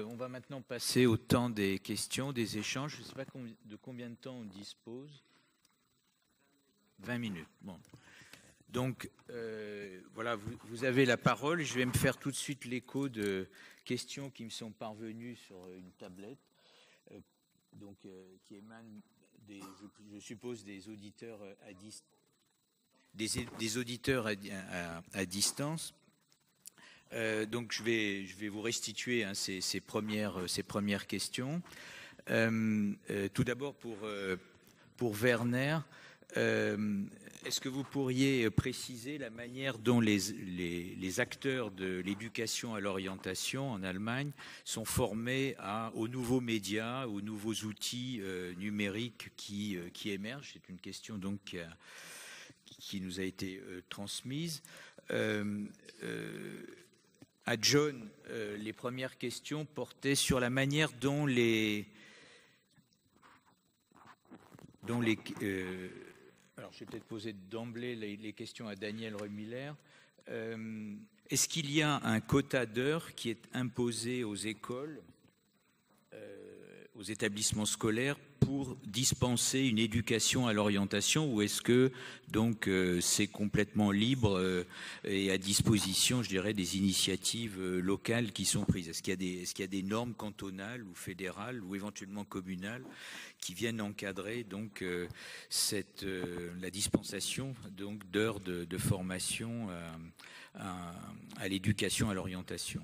on va maintenant passer au temps des questions, des échanges. Je ne sais pas de combien de temps on dispose. 20 minutes. Bon. Donc, voilà, vous avez la parole. Je vais me faire tout de suite l'écho de questions qui me sont parvenues sur une tablette, qui émanent, je suppose, des auditeurs à distance. Donc, je vais vous restituer ces premières questions. Tout d'abord, pour Werner, est-ce que vous pourriez préciser la manière dont les acteurs de l'éducation à l'orientation en Allemagne sont formés aux nouveaux médias, aux nouveaux outils numériques qui émergent? C'est une question donc qui nous a été transmise. À John, les premières questions portaient sur la manière dont alors, je vais peut-être poser d'emblée les questions à Daniel Remiller. Est-ce qu'il y a un quota d'heures qui est imposé aux écoles, aux établissements scolaires, pour dispenser une éducation à l'orientation, ou est-ce que donc c'est complètement libre et à disposition, je dirais, des initiatives locales qui sont prises? Est-ce qu'il y a des normes cantonales ou fédérales ou éventuellement communales qui viennent encadrer donc la dispensation donc d'heures de formation à l'éducation à l'orientation?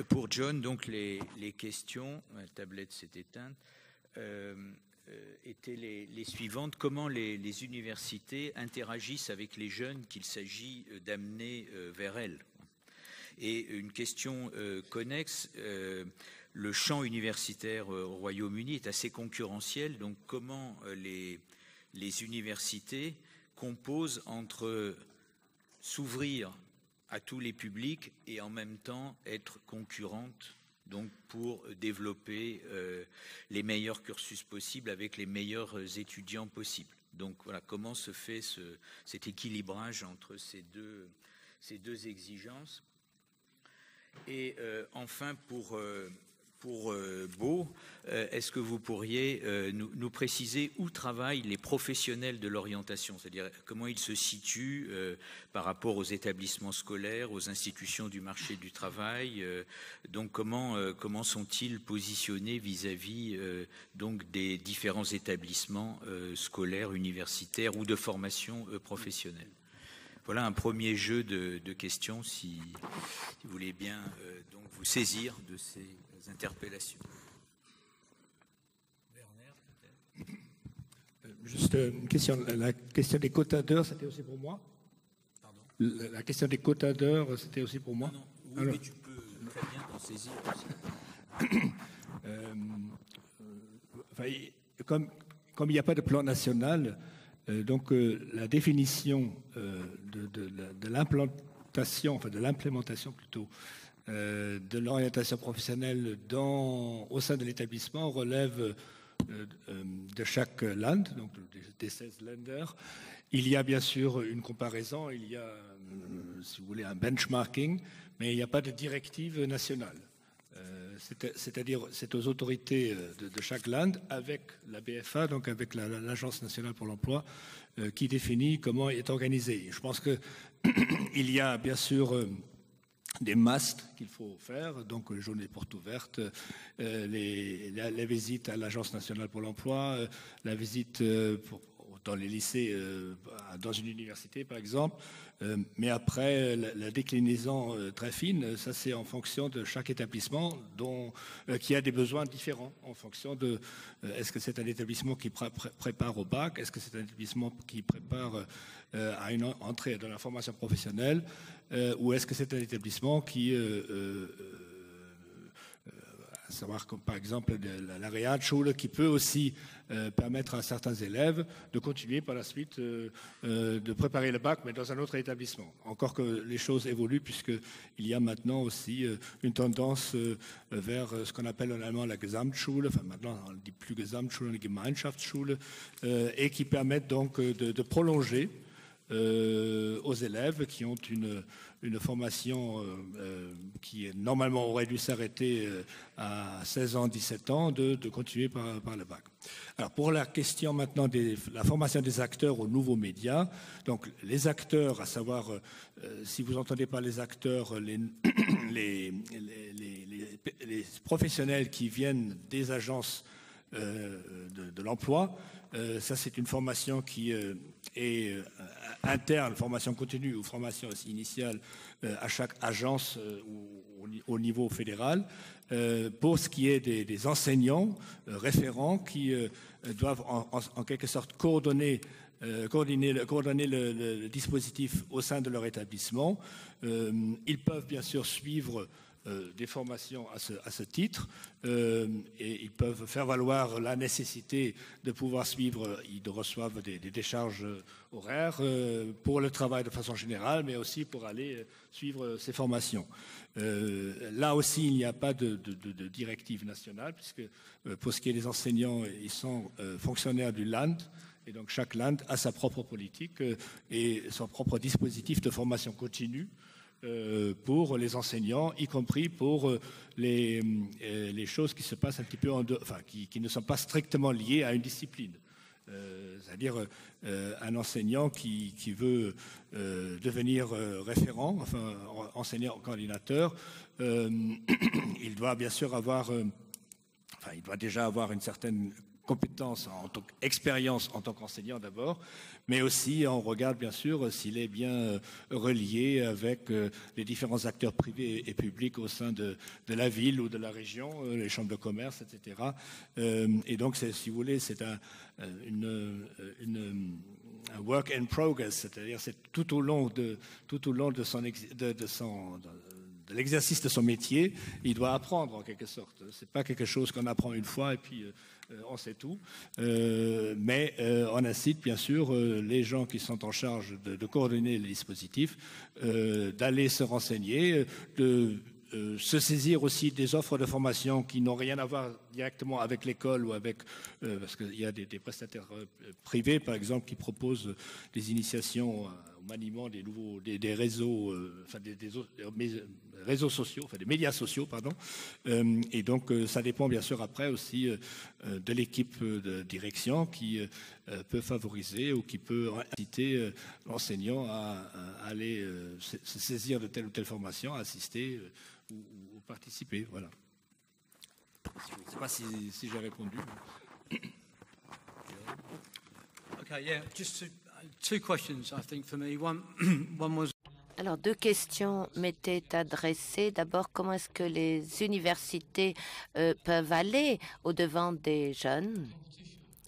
Pour John, donc les questions, la tablette s'est éteinte, étaient les suivantes. Comment les universités interagissent avec les jeunes qu'il s'agit d'amener vers elles? Et une question connexe, le champ universitaire au Royaume-Uni est assez concurrentiel, donc comment les universités composent entre s'ouvrir à tous les publics et en même temps être concurrentes, donc pour développer les meilleurs cursus possibles avec les meilleurs étudiants possibles. Donc voilà, comment se fait cet équilibrage entre ces deux exigences. Et enfin, pour Beau, est-ce que vous pourriez nous préciser où travaillent les professionnels de l'orientation, c'est-à-dire comment ils se situent par rapport aux établissements scolaires, aux institutions du marché du travail, donc comment sont-ils positionnés vis-à-vis donc des différents établissements scolaires, universitaires ou de formation professionnelle? Voilà un premier jeu de questions, si vous voulez bien donc vous saisir de ces interpellations. Werner, peut-être. Juste une question. La question des quotas d'heures, c'était aussi pour moi? Pardon? La question des quotas d'heures, c'était aussi pour moi? Non, oui, alors, mais tu peux très bien t'en saisir aussi. Comme il n'y a pas de plan national, donc la définition de l'implantation, enfin de l'implémentation plutôt, de l'orientation professionnelle au sein de l'établissement relève de chaque land, donc des 16 Länder. Il y a bien sûr une comparaison, il y a, si vous voulez, un benchmarking, mais il n'y a pas de directive nationale. C'est-à-dire, c'est aux autorités de chaque land, avec la BFA, donc avec l'Agence nationale pour l'emploi, qui définit comment est organisé. Je pense qu'il y a bien sûr des musts qu'il faut faire, donc les journées portes ouvertes, les visites à l'Agence nationale pour l'emploi, la visite dans les lycées, dans une université par exemple, mais après la déclinaison très fine, ça c'est en fonction de chaque établissement qui a des besoins différents en fonction de est-ce que c'est un établissement qui prépare au bac, est-ce que c'est un établissement qui prépare à une entrée dans la formation professionnelle, ou est-ce que c'est un établissement qui à savoir comme par exemple la Realschule qui peut aussi permettre à certains élèves de continuer par la suite de préparer le bac, mais dans un autre établissement. Encore que les choses évoluent, puisqu'il y a maintenant aussi une tendance vers ce qu'on appelle en allemand la Gesamtschule, enfin maintenant on ne dit plus Gesamtschule, on dit Gemeinschaftsschule, et qui permettent donc de prolonger aux élèves qui ont une formation qui normalement aurait dû s'arrêter à 16 ans, 17 ans, de continuer par le bac. Alors pour la question maintenant de la formation des acteurs aux nouveaux médias, donc les acteurs, à savoir, si vous entendez par les acteurs, les professionnels qui viennent des agences de l'emploi, ça c'est une formation qui est interne, formation continue ou formation initiale à chaque agence au niveau fédéral. Pour ce qui est des enseignants référents qui doivent en quelque sorte coordonner le dispositif au sein de leur établissement. Ils peuvent bien sûr suivre des formations à ce titre et ils peuvent faire valoir la nécessité de pouvoir suivre, ils reçoivent des décharges horaires pour le travail de façon générale, mais aussi pour aller suivre ces formations. Là aussi, il n'y a pas de directive nationale, puisque pour ce qui est des enseignants, ils sont fonctionnaires du LAND, et donc chaque LAND a sa propre politique et son propre dispositif de formation continue pour les enseignants, y compris pour les choses qui se passent un petit peu qui ne sont pas strictement liées à une discipline. C'est-à-dire un enseignant qui veut devenir référent, enfin enseignant coordinateur, il doit bien sûr il doit déjà avoir une certaine compétence, expérience en tant qu'enseignant d'abord, mais aussi on regarde bien sûr s'il est bien relié avec les différents acteurs privés et publics au sein de la ville ou de la région, les chambres de commerce, etc. Et donc, si vous voulez, c'est un work in progress, c'est-à-dire c'est tout au long de l'exercice de son métier, il doit apprendre en quelque sorte. C'est pas quelque chose qu'on apprend une fois et puis on sait tout. Mais on incite bien sûr les gens qui sont en charge de coordonner les dispositifs d'aller se renseigner, de se saisir aussi des offres de formation qui n'ont rien à voir directement avec l'école ou avec parce qu'il y a des prestataires privés par exemple qui proposent des initiations au maniement des réseaux, réseaux sociaux, des médias sociaux, pardon. Et donc ça dépend bien sûr après aussi de l'équipe de direction qui peut favoriser ou qui peut inciter l'enseignant à aller se saisir de telle ou telle formation, à assister ou participer. Voilà. Je ne sais pas si j'ai répondu. Okay, yeah, just two questions, I think, for me. One was... Alors, deux questions m'étaient adressées. D'abord, comment est-ce que les universités peuvent aller au-devant des jeunes,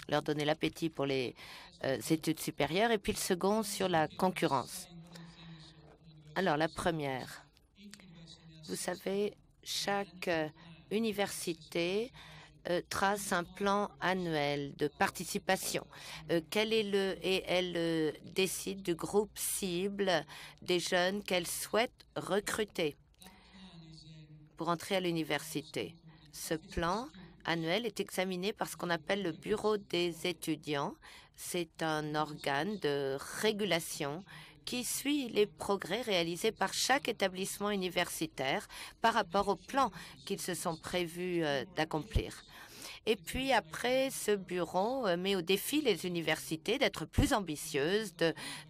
leur donner l'appétit pour les études supérieures, et puis le second sur la concurrence. Alors, la première, vous savez, chaque université trace un plan annuel de participation. Et elle décide du groupe cible des jeunes qu'elle souhaite recruter pour entrer à l'université. Ce plan annuel est examiné par ce qu'on appelle le Bureau des étudiants. C'est un organe de régulation qui suit les progrès réalisés par chaque établissement universitaire par rapport au plan qu'ils se sont prévus d'accomplir. Et puis après, ce bureau met au défi les universités d'être plus ambitieuses,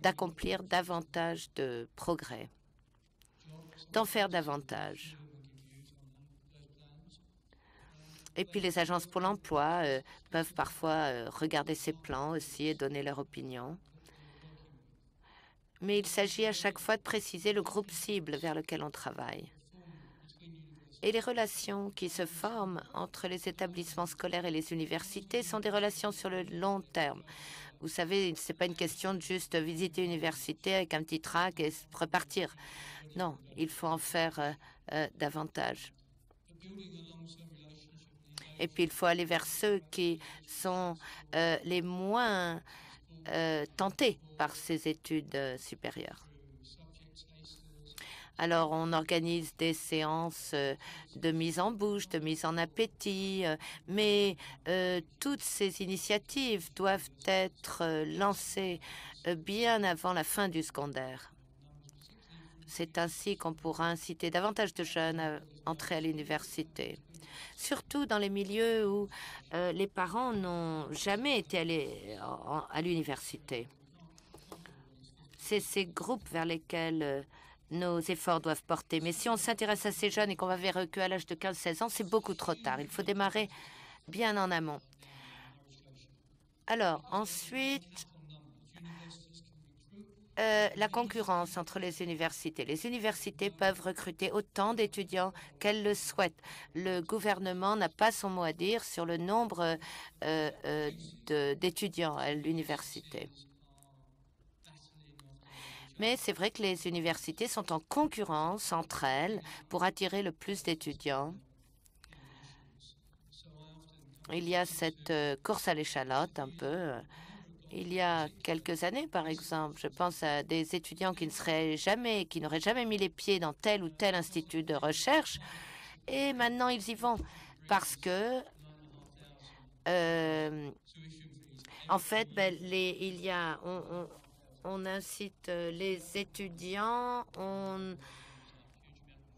d'accomplir davantage de progrès, d'en faire davantage. Et puis les agences pour l'emploi peuvent parfois regarder ces plans aussi et donner leur opinion. Mais il s'agit à chaque fois de préciser le groupe cible vers lequel on travaille. Et les relations qui se forment entre les établissements scolaires et les universités sont des relations sur le long terme. Vous savez, ce n'est pas une question de juste visiter une université avec un petit tract et repartir. Non, il faut en faire davantage. Et puis, il faut aller vers ceux qui sont les moins tentés par ces études supérieures. Alors, on organise des séances de mise en bouche, de mise en appétit, mais toutes ces initiatives doivent être lancées bien avant la fin du secondaire. C'est ainsi qu'on pourra inciter davantage de jeunes à entrer à l'université, surtout dans les milieux où les parents n'ont jamais été allés à l'université. C'est ces groupes vers lesquels nos efforts doivent porter. Mais si on s'intéresse à ces jeunes et qu'on va vers eux qu'à l'âge de 15-16 ans, c'est beaucoup trop tard. Il faut démarrer bien en amont. Alors, ensuite, la concurrence entre les universités. Les universités peuvent recruter autant d'étudiants qu'elles le souhaitent. Le gouvernement n'a pas son mot à dire sur le nombre d'étudiants à l'université. Mais c'est vrai que les universités sont en concurrence entre elles pour attirer le plus d'étudiants. Il y a cette course à l'échalote un peu. Il y a quelques années, par exemple, je pense à des étudiants qui n'auraient jamais mis les pieds dans tel ou tel institut de recherche, et maintenant ils y vont parce que, en fait, on incite les étudiants, on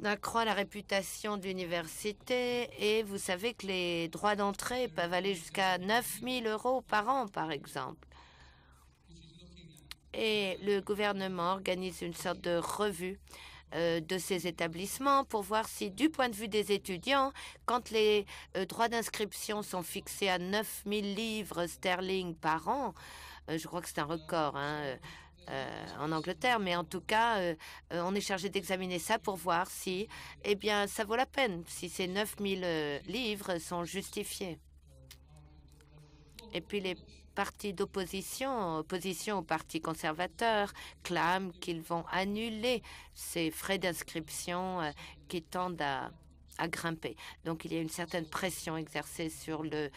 accroît la réputation d'université, et vous savez que les droits d'entrée peuvent aller jusqu'à 9 000 € par an, par exemple. Et le gouvernement organise une sorte de revue de ces établissements pour voir si, du point de vue des étudiants, quand les droits d'inscription sont fixés à 9 000 livres sterling par an, je crois que c'est un record en Angleterre, mais en tout cas, on est chargé d'examiner ça pour voir si, eh bien, ça vaut la peine, si ces 9 000 livres sont justifiés. Et puis les partis d'opposition, opposition au Parti conservateur, clament qu'ils vont annuler ces frais d'inscription qui tendent à grimper. Donc il y a une certaine pression exercée sur le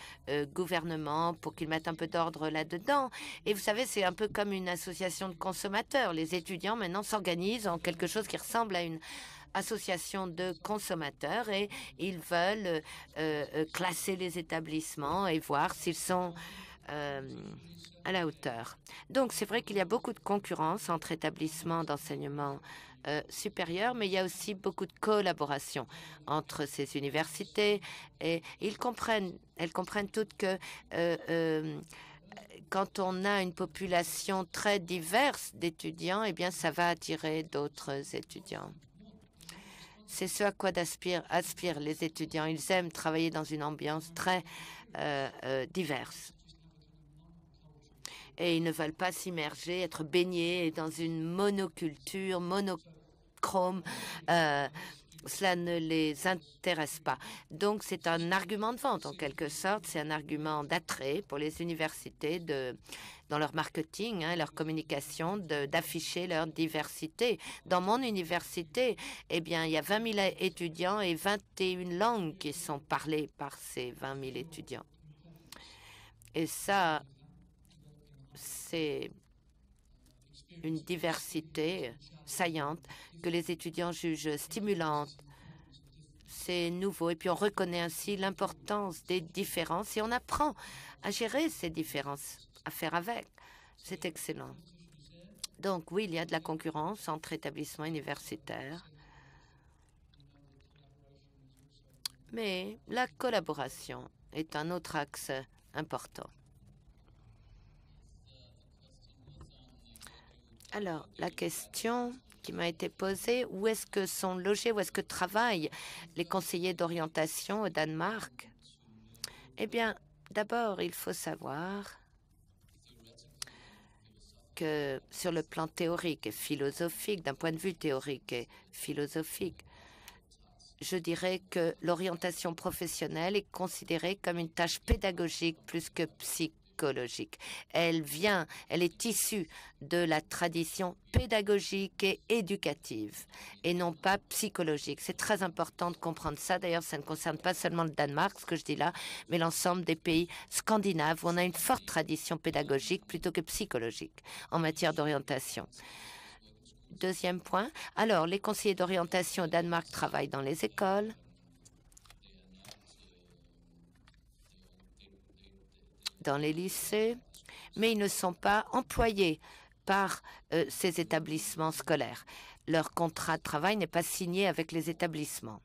gouvernement pour qu'il mette un peu d'ordre là-dedans. Et vous savez, c'est un peu comme une association de consommateurs. Les étudiants maintenant s'organisent en quelque chose qui ressemble à une association de consommateurs, et ils veulent classer les établissements et voir s'ils sont à la hauteur. Donc c'est vrai qu'il y a beaucoup de concurrence entre établissements d'enseignement supérieur, mais il y a aussi beaucoup de collaboration entre ces universités, et elles comprennent toutes que quand on a une population très diverse d'étudiants, eh bien ça va attirer d'autres étudiants. C'est ce à quoi aspirent les étudiants. Ils aiment travailler dans une ambiance très diverse. Et ils ne veulent pas s'immerger, être baignés dans une monoculture, monochrome. Cela ne les intéresse pas. Donc, c'est un argument de vente, en quelque sorte. C'est un argument d'attrait pour les universités dans leur marketing, leur communication, d'afficher leur diversité. Dans mon université, eh bien, il y a 20 000 étudiants et 21 langues qui sont parlées par ces 20 000 étudiants. Et ça, c'est une diversité saillante que les étudiants jugent stimulante. C'est nouveau, et puis on reconnaît ainsi l'importance des différences et on apprend à gérer ces différences, à faire avec. C'est excellent. Donc oui, il y a de la concurrence entre établissements universitaires, mais la collaboration est un autre axe important. Alors, la question qui m'a été posée, où est-ce que sont logés, où est-ce que travaillent les conseillers d'orientation au Danemark? Eh bien, d'abord, il faut savoir que sur le plan théorique et philosophique, d'un point de vue théorique et philosophique, je dirais que l'orientation professionnelle est considérée comme une tâche pédagogique plus que psychologique. Elle est issue de la tradition pédagogique et éducative et non pas psychologique. C'est très important de comprendre ça. D'ailleurs, ça ne concerne pas seulement le Danemark, ce que je dis là, mais l'ensemble des pays scandinaves où on a une forte tradition pédagogique plutôt que psychologique en matière d'orientation. Deuxième point, alors les conseillers d'orientation au Danemark travaillent dans les écoles, dans les lycées, mais ils ne sont pas employés par ces établissements scolaires. leur contrat de travail n'est pas signé avec les établissements.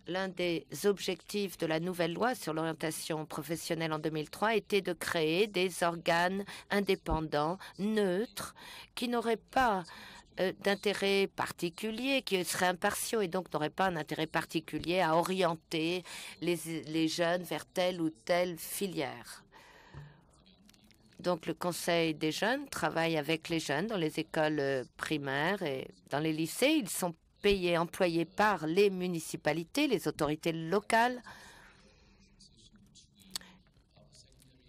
L'un des objectifs de la nouvelle loi sur l'orientation professionnelle en 2003 était de créer des organes indépendants, neutres, qui n'auraient pas d'intérêt particulier, qui seraient impartiaux et donc n'auraient pas un intérêt particulier à orienter les jeunes vers telle ou telle filière. Donc le Conseil des jeunes travaille avec les jeunes dans les écoles primaires et dans les lycées. Ils sont payés, employés par les municipalités, les autorités locales.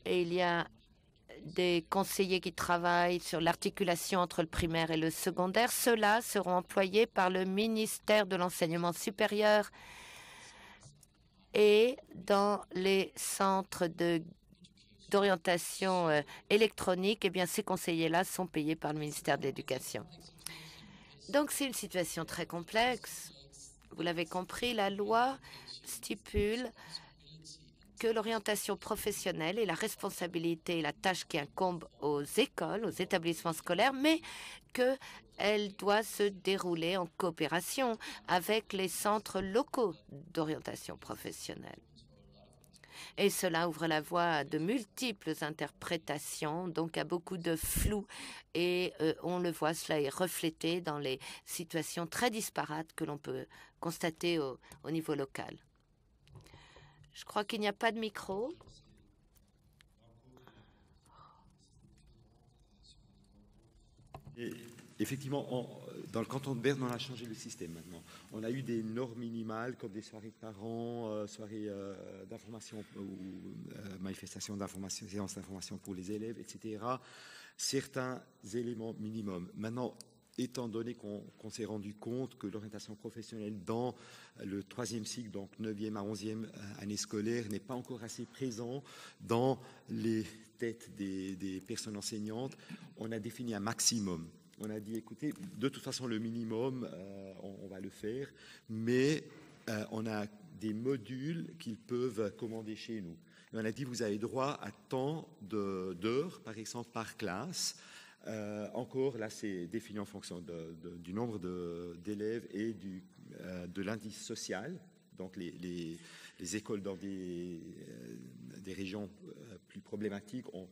Et il y a des conseillers qui travaillent sur l'articulation entre le primaire et le secondaire. Ceux-là seront employés par le ministère de l'Enseignement supérieur et dans les centres d'orientation électronique, eh bien, ces conseillers-là sont payés par le ministère de l'Éducation. Donc, c'est une situation très complexe. Vous l'avez compris, la loi stipule que l'orientation professionnelle est la responsabilité et la tâche qui incombe aux écoles, aux établissements scolaires, mais qu'elle doit se dérouler en coopération avec les centres locaux d'orientation professionnelle. Et cela ouvre la voie à de multiples interprétations, donc à beaucoup de flou. Et on le voit, cela est reflété dans les situations très disparates que l'on peut constater au niveau local. Je crois qu'il n'y a pas de micro. Et effectivement, dans le canton de Berne, on a changé le système maintenant. On a eu des normes minimales comme des soirées de parents, soirées d'information ou manifestations d'information, séances d'information pour les élèves, etc. Certains éléments minimums. Maintenant, étant donné qu'on s'est rendu compte que l'orientation professionnelle dans le 3e cycle, donc 9e à 11e année scolaire, n'est pas encore assez présent dans les têtes des personnes enseignantes, on a défini un maximum. On a dit, écoutez, de toute façon, le minimum, on va le faire, mais on a des modules qu'ils peuvent commander chez nous. Et on a dit, vous avez droit à tant d'heures, par exemple, par classe. Encore, là, c'est défini en fonction du nombre d'élèves et de l'indice social. Donc, les écoles dans des régions plus problématiques ont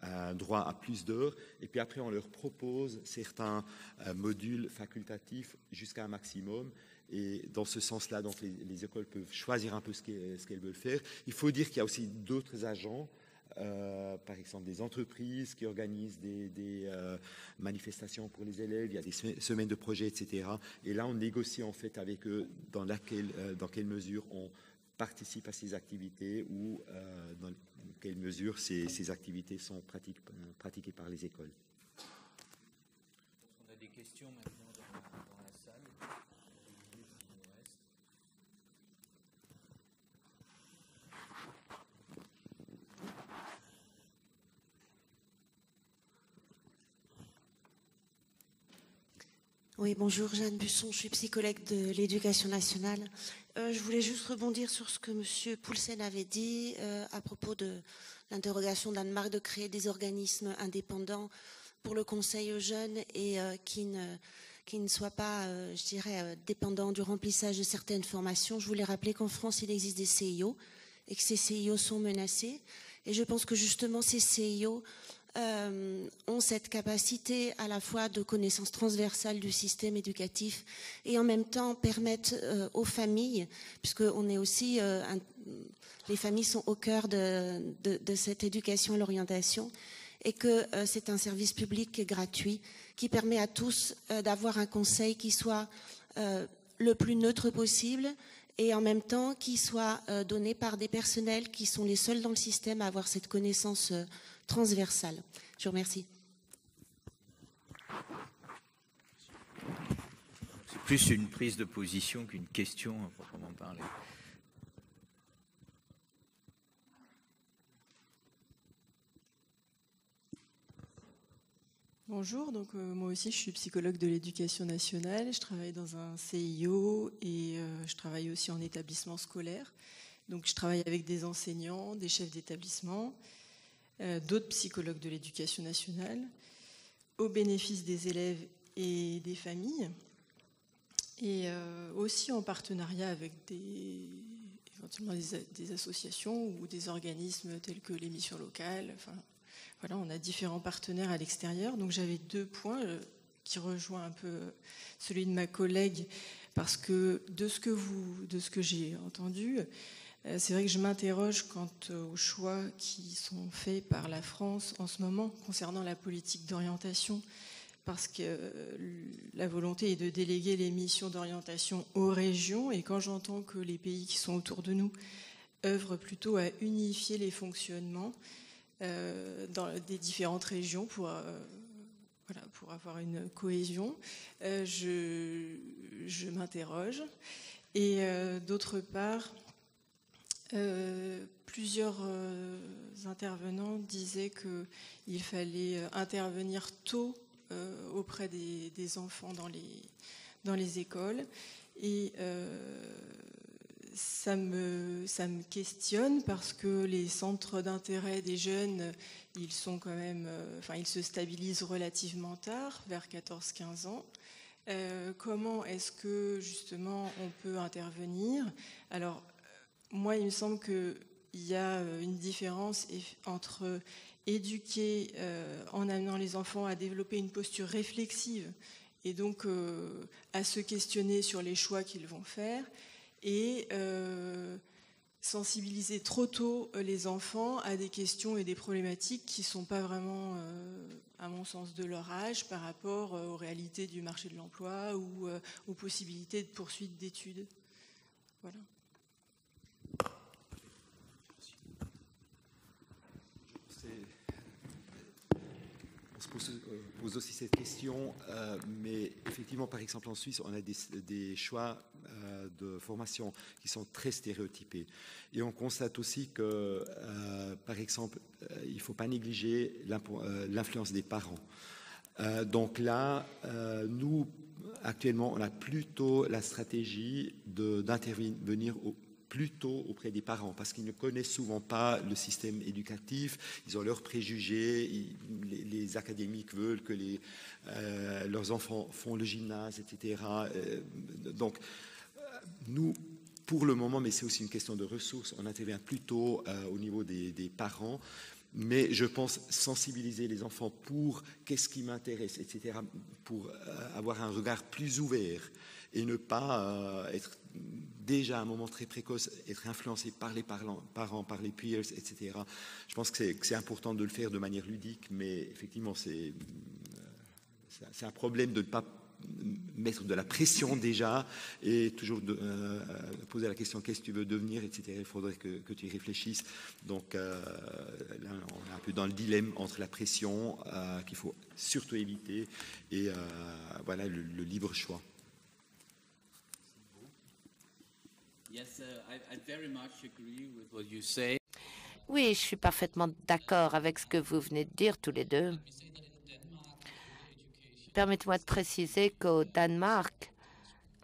un droit à plus d'heures. Et puis après, on leur propose certains modules facultatifs jusqu'à un maximum. Et dans ce sens-là, donc les écoles peuvent choisir un peu ce qu'elles veulent faire. Il faut dire qu'il y a aussi d'autres agents, par exemple des entreprises qui organisent des manifestations pour les élèves, il y a des semaines de projets, etc. Et là, on négocie en fait avec eux dans quelle mesure on participe à ces activités ou dans quelle mesure ces activités sont pratiquées par les écoles. On a des questions maintenant dans la salle. Oui, bonjour, Jeanne Busson, je suis psychologue de l'Éducation nationale. Je voulais juste rebondir sur ce que M. Poulsen avait dit à propos de l'interrogation d'Anne-Marc de créer des organismes indépendants pour le conseil aux jeunes et qui ne soient pas, je dirais, dépendants du remplissage de certaines formations. Je voulais rappeler qu'en France, il existe des CIO et que ces CIO sont menacés. Et je pense que justement, ces CIO ont cette capacité à la fois de connaissance transversale du système éducatif et en même temps permettent aux familles, puisque on est aussi, les familles sont au cœur de cette éducation à l'orientation, et que c'est un service public gratuit qui permet à tous d'avoir un conseil qui soit le plus neutre possible et en même temps qui soit donné par des personnels qui sont les seuls dans le système à avoir cette connaissance transversale. Je vous remercie. C'est plus une prise de position qu'une question à proprement parler. Bonjour, donc moi aussi je suis psychologue de l'Éducation nationale, je travaille dans un CIO et je travaille aussi en établissement scolaire. Donc je travaille avec des enseignants, des chefs d'établissement, d'autres psychologues de l'Éducation nationale, au bénéfice des élèves et des familles, et aussi en partenariat avec éventuellement des associations ou des organismes tels que les missions locales. Enfin, voilà, on a différents partenaires à l'extérieur. Donc j'avais 2 points qui rejoint un peu celui de ma collègue, parce que de ce que j'ai entendu, c'est vrai que je m'interroge quant aux choix qui sont faits par la France en ce moment concernant la politique d'orientation, parce que la volonté est de déléguer les missions d'orientation aux régions, et quand j'entends que les pays qui sont autour de nous œuvrent plutôt à unifier les fonctionnements dans des différentes régions pour avoir une cohésion, je m'interroge. Et d'autre part, plusieurs intervenants disaient qu'il fallait intervenir tôt auprès des enfants dans les écoles, et ça me questionne, parce que les centres d'intérêt des jeunes, ils sont quand même, ils se stabilisent relativement tard, vers 14-15 ans. Comment est-ce que justement on peut intervenir? Alors moi, il me semble qu'il y a une différence entre éduquer en amenant les enfants à développer une posture réflexive, et donc à se questionner sur les choix qu'ils vont faire, et sensibiliser trop tôt les enfants à des questions et des problématiques qui ne sont pas vraiment, à mon sens, de leur âge par rapport aux réalités du marché de l'emploi ou aux possibilités de poursuite d'études. Voilà. On se pose aussi cette question, mais effectivement, par exemple, en Suisse, on a des choix de formation qui sont très stéréotypés. Et on constate aussi que, par exemple, il ne faut pas négliger l'influence des parents. Donc là, nous, actuellement, on a plutôt la stratégie d'intervenir plutôt auprès des parents, parce qu'ils ne connaissent souvent pas le système éducatif, ils ont leurs préjugés, les académiques veulent que leurs enfants font le gymnase, etc. Donc, nous, pour le moment, mais c'est aussi une question de ressources, on intervient plutôt au niveau des parents, mais je pense sensibiliser les enfants pour qu'est-ce qui m'intéresse, etc., pour avoir un regard plus ouvert et ne pas être déjà à un moment très précoce, être influencé par les parents, par les peers, etc. Je pense que c'est important de le faire de manière ludique, mais effectivement, c'est un problème de ne pas mettre de la pression déjà et toujours poser la question qu'est-ce que tu veux devenir, etc. Il faudrait que tu y réfléchisses. Donc là, on est un peu dans le dilemme entre la pression qu'il faut surtout éviter et voilà, le libre choix. Oui, je suis parfaitement d'accord avec ce que vous venez de dire tous les deux. Permettez-moi de préciser qu'au Danemark,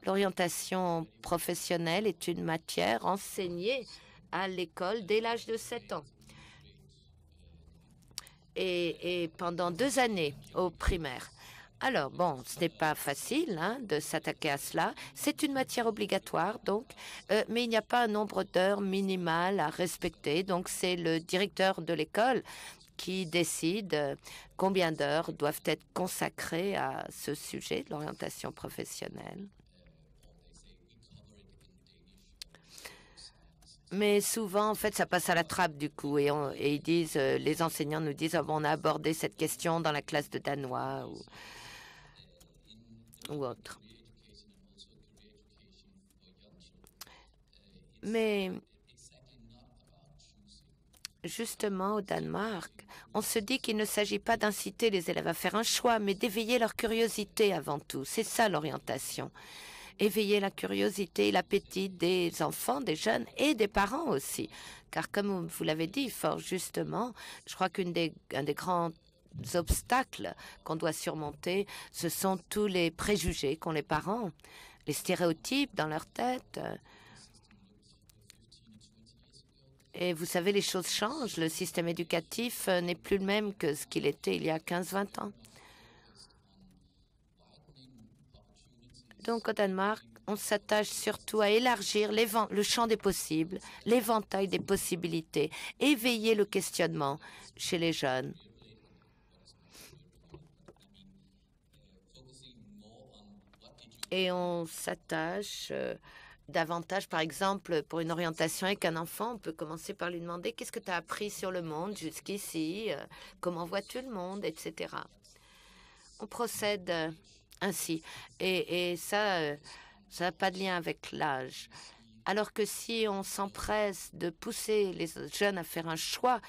l'orientation professionnelle est une matière enseignée à l'école dès l'âge de 7 ans. Et pendant 2 années au primaire. Alors, bon, ce n'est pas facile de s'attaquer à cela. C'est une matière obligatoire, donc, mais il n'y a pas un nombre d'heures minimal à respecter. Donc, c'est le directeur de l'école qui décide combien d'heures doivent être consacrées à ce sujet de l'orientation professionnelle. Mais souvent, en fait, ça passe à la trappe du coup, et ils disent, les enseignants nous disent, oh, bon, on a abordé cette question dans la classe de danois ou autre. Mais justement, au Danemark, on se dit qu'il ne s'agit pas d'inciter les élèves à faire un choix, mais d'éveiller leur curiosité avant tout. C'est ça l'orientation. Éveiller la curiosité et l'appétit des enfants, des jeunes et des parents aussi. Car comme vous l'avez dit fort justement, je crois qu'un des grands obstacles qu'on doit surmonter, ce sont tous les préjugés qu'ont les parents, les stéréotypes dans leur tête. Et vous savez, les choses changent. Le système éducatif n'est plus le même que ce qu'il était il y a 15-20 ans. Donc au Danemark, on s'attache surtout à élargir le champ des possibles, l'éventail des possibilités, éveiller le questionnement chez les jeunes. Et on s'attache davantage, par exemple, pour une orientation avec un enfant, on peut commencer par lui demander « Qu'est-ce que tu as appris sur le monde jusqu'ici? Comment vois-tu le monde ?» etc. On procède ainsi. Et ça n'a pas de lien avec l'âge. Alors que si on s'empresse de pousser les jeunes à faire un choix,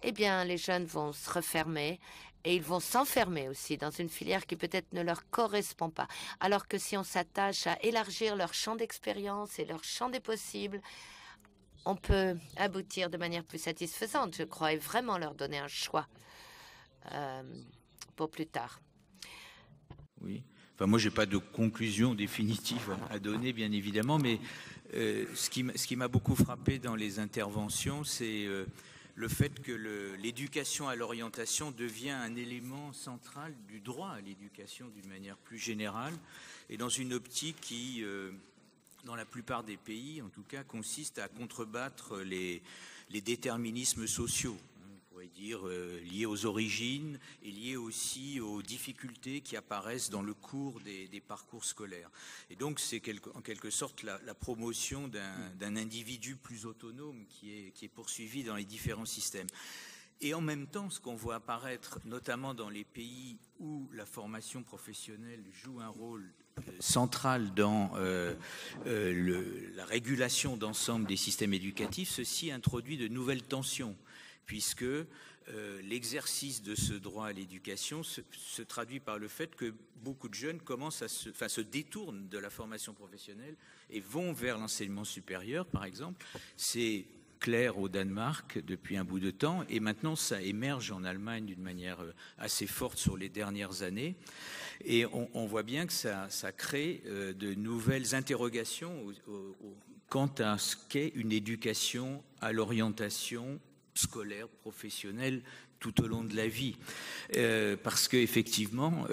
eh bien, les jeunes vont se refermer et ils vont s'enfermer aussi dans une filière qui peut-être ne leur correspond pas. Alors que si on s'attache à élargir leur champ d'expérience et leur champ des possibles, on peut aboutir de manière plus satisfaisante, je crois, et vraiment leur donner un choix pour plus tard. Oui. Enfin, moi, je n'ai pas de conclusion définitive à donner, bien évidemment, mais ce qui m'a beaucoup frappé dans les interventions, c'est le fait que l'éducation à l'orientation devient un élément central du droit à l'éducation d'une manière plus générale, et dans une optique qui, dans la plupart des pays, en tout cas, consiste à contrebattre les déterminismes sociaux. On pourrait dire liés aux origines et liés aussi aux difficultés qui apparaissent dans le cours des parcours scolaires. Et donc c'est en quelque sorte la promotion d'un individu plus autonome qui est poursuivi dans les différents systèmes. Et en même temps, ce qu'on voit apparaître, notamment dans les pays où la formation professionnelle joue un rôle central dans la régulation d'ensemble des systèmes éducatifs, ceci introduit de nouvelles tensions, puisque l'exercice de ce droit à l'éducation se traduit par le fait que beaucoup de jeunes commencent se détournent de la formation professionnelle et vont vers l'enseignement supérieur, par exemple. C'est clair au Danemark depuis un bout de temps, et maintenant ça émerge en Allemagne d'une manière assez forte sur les dernières années. Et on voit bien que ça crée de nouvelles interrogations quant à ce qu'est une éducation à l'orientation scolaire, professionnelle, tout au long de la vie. Parce qu'effectivement,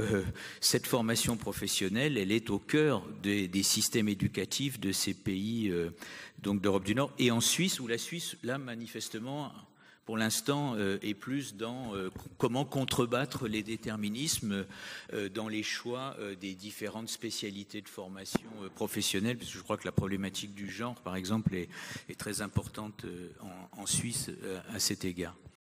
cette formation professionnelle, elle est au cœur des systèmes éducatifs de ces pays donc d'Europe du Nord, et en Suisse, où la Suisse, là, manifestement, pour l'instant, est plus dans comment contrebattre les déterminismes dans les choix des différentes spécialités de formation professionnelle, parce que je crois que la problématique du genre, par exemple, est très importante en Suisse à cet égard.